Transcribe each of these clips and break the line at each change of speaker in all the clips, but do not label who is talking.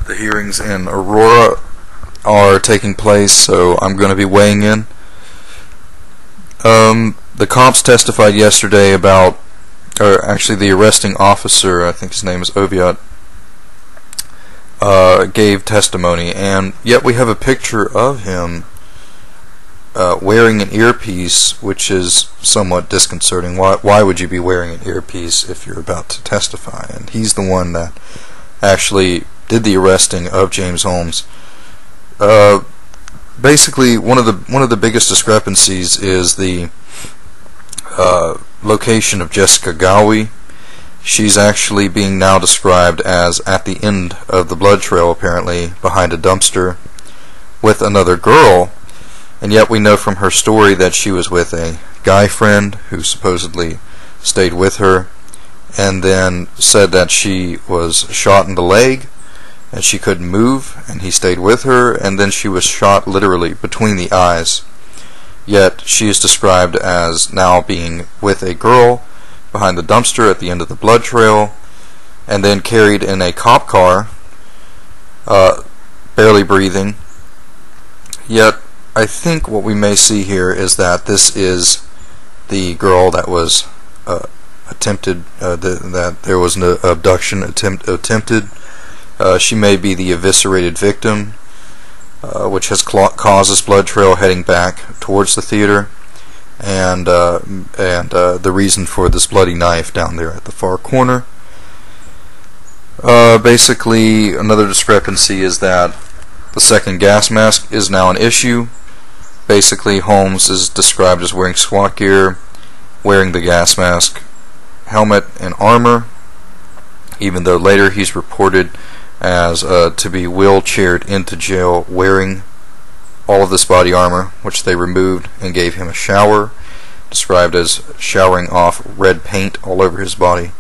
The hearings in Aurora are taking place, so I'm going to be weighing in. The cops testified yesterday about, or actually the arresting officer, I think his name is Oviatt, gave testimony, and yet we have a picture of him wearing an earpiece, which is somewhat disconcerting. Why would you be wearing an earpiece if you're about to testify? And he's the one that actually did the arresting of James Holmes. Basically, one of the biggest discrepancies is the location of Jessica Gowie. She's actually being now described as at the end of the blood trail, apparently behind a dumpster with another girl, and yet we know from her story that she was with a guy friend who supposedly stayed with her, and then said that she was shot in the leg and she couldn't move, and he stayed with her, and then she was shot literally between the eyes. Yet she is described as now being with a girl behind the dumpster at the end of the blood trail, and then carried in a cop car, barely breathing. Yet I think what we may see here is that this is the girl that was attempted, that there was an abduction attempted. She may be the eviscerated victim, which has caused this blood trail heading back towards the theater, and the reason for this bloody knife down there at the far corner. Basically, another discrepancy is that the second gas mask is now an issue. Basically, Holmes is described as wearing SWAT gear, wearing the gas mask, helmet, and armor, even though later he's reported as to be wheelchaired into jail wearing all of this body armor, which they removed and gave him a shower, described as showering off red paint all over his body,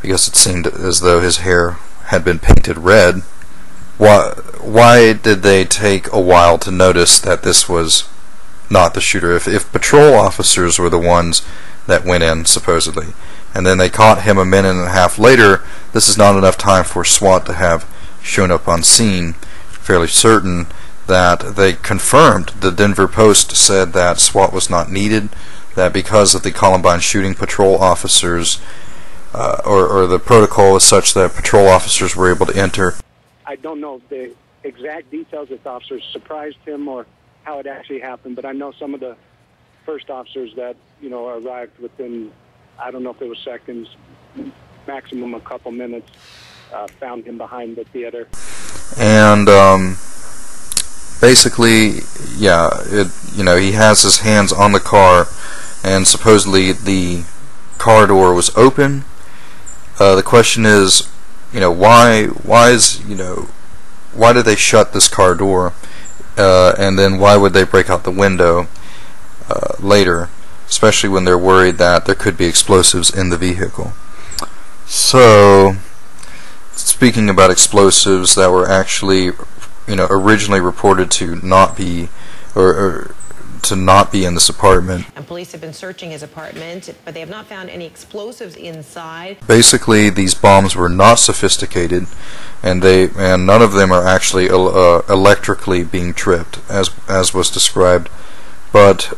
because it seemed as though his hair had been painted red. Why did they take a while to notice that this was not the shooter? If patrol officers were the ones that went in, supposedly, and then they caught him a minute and a half later, this is not enough time for SWAT to have shown up on scene. Fairly certain that they confirmed. The Denver Post said that SWAT was not needed, that because of the Columbine shooting, patrol officers, or the protocol is such that patrol officers were able to enter.
I don't know the exact details if the officers surprised him or how it actually happened, but I know some of the first officers that, arrived within, I don't know if it was seconds, maximum a couple minutes, found him behind the theater.
And basically, yeah, he has his hands on the car, and supposedly the car door was open. The question is, why did they shut this car door, and then why would they break out the window later, especially when they're worried that there could be explosives in the vehicle? So, speaking about explosives that were actually, originally reported to not be, or to not be in this apartment.
And police have been searching his apartment, but they have not found any explosives inside.
Basically, these bombs were not sophisticated, and none of them are actually electrically being tripped, as was described, but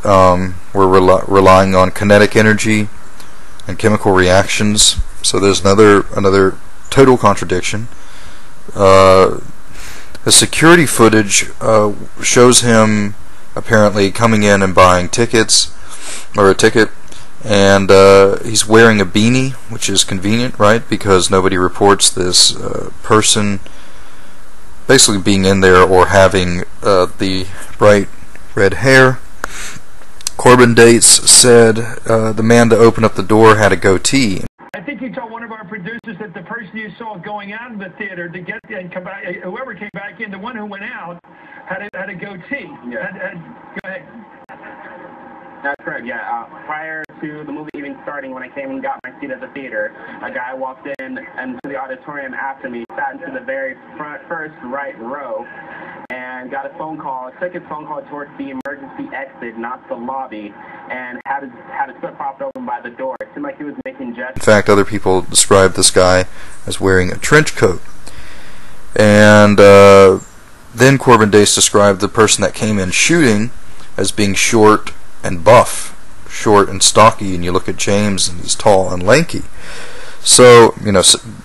we're relying on kinetic energy and chemical reactions. So there's another total contradiction. The security footage shows him apparently coming in and buying tickets, or a ticket, and he's wearing a beanie, which is convenient, right? Because nobody reports this person basically being in there or having the bright red hair. Corbin Dates said the man to open up the door had a goatee.
I think you told one of our producers that the person you saw going out of the theater to get and come back, whoever came back in, the one who went out had a goatee.
Yeah.
Go ahead.
That's correct, yeah. Prior to the movie even starting, when I came and got my seat at the theater, a guy walked in and to the auditorium after me, sat into the very first right row, and got a phone call, took his phone call towards the emergency exit, not the lobby, and had his foot propped open by the door. It seemed like he was making gestures.
In fact, other people described this guy as wearing a trench coat. And then Corbin Dace described the person that came in shooting as being short and buff, short and stocky, and you look at James and he's tall and lanky. So, you know,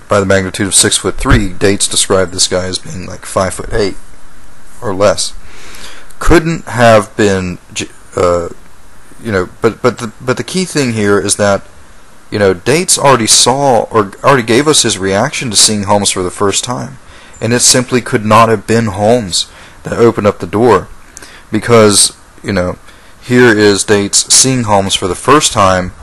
by the magnitude of 6'3", Dates described this guy as being like 5'8" or less. Couldn't have been, you know, but the key thing here is that, you know, Dates already saw or already gave us his reaction to seeing Holmes for the first time, and it simply could not have been Holmes that opened up the door, because, you know, here is Dates seeing Holmes for the first time,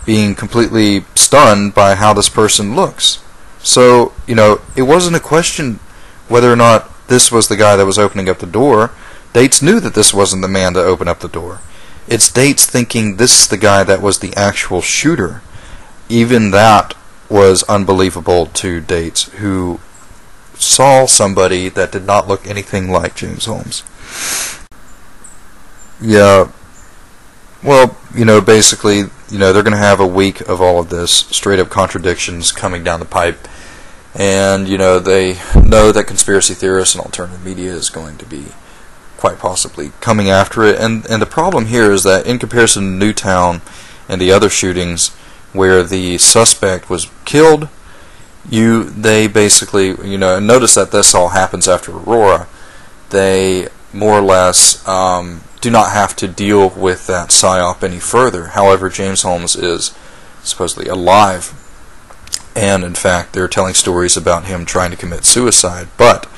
being completely stunned by how this person looks. So, you know, it wasn't a question whether or not this was the guy that was opening up the door. Dates knew that this wasn't the man to open up the door. It's Dates thinking this is the guy that was the actual shooter. Even that was unbelievable to Dates, who saw somebody that did not look anything like James Holmes. Yeah, well, you know, basically, you know, they're going to have a week of all of this straight-up contradictions coming down the pipe, and, you know, they know that conspiracy theorists and alternative media is going to be quite possibly coming after it, and the problem here is that in comparison to Newtown and the other shootings where the suspect was killed, they basically, you know, and notice that this all happens after Aurora, they more or less do not have to deal with that psyop any further. However, James Holmes is supposedly alive, and in fact they're telling stories about him trying to commit suicide, but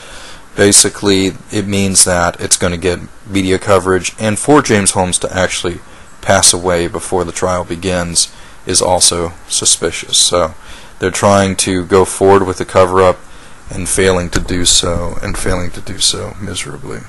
basically it means that it's going to get media coverage, and for James Holmes to actually pass away before the trial begins is also suspicious. So they're trying to go forward with the cover-up and failing to do so miserably.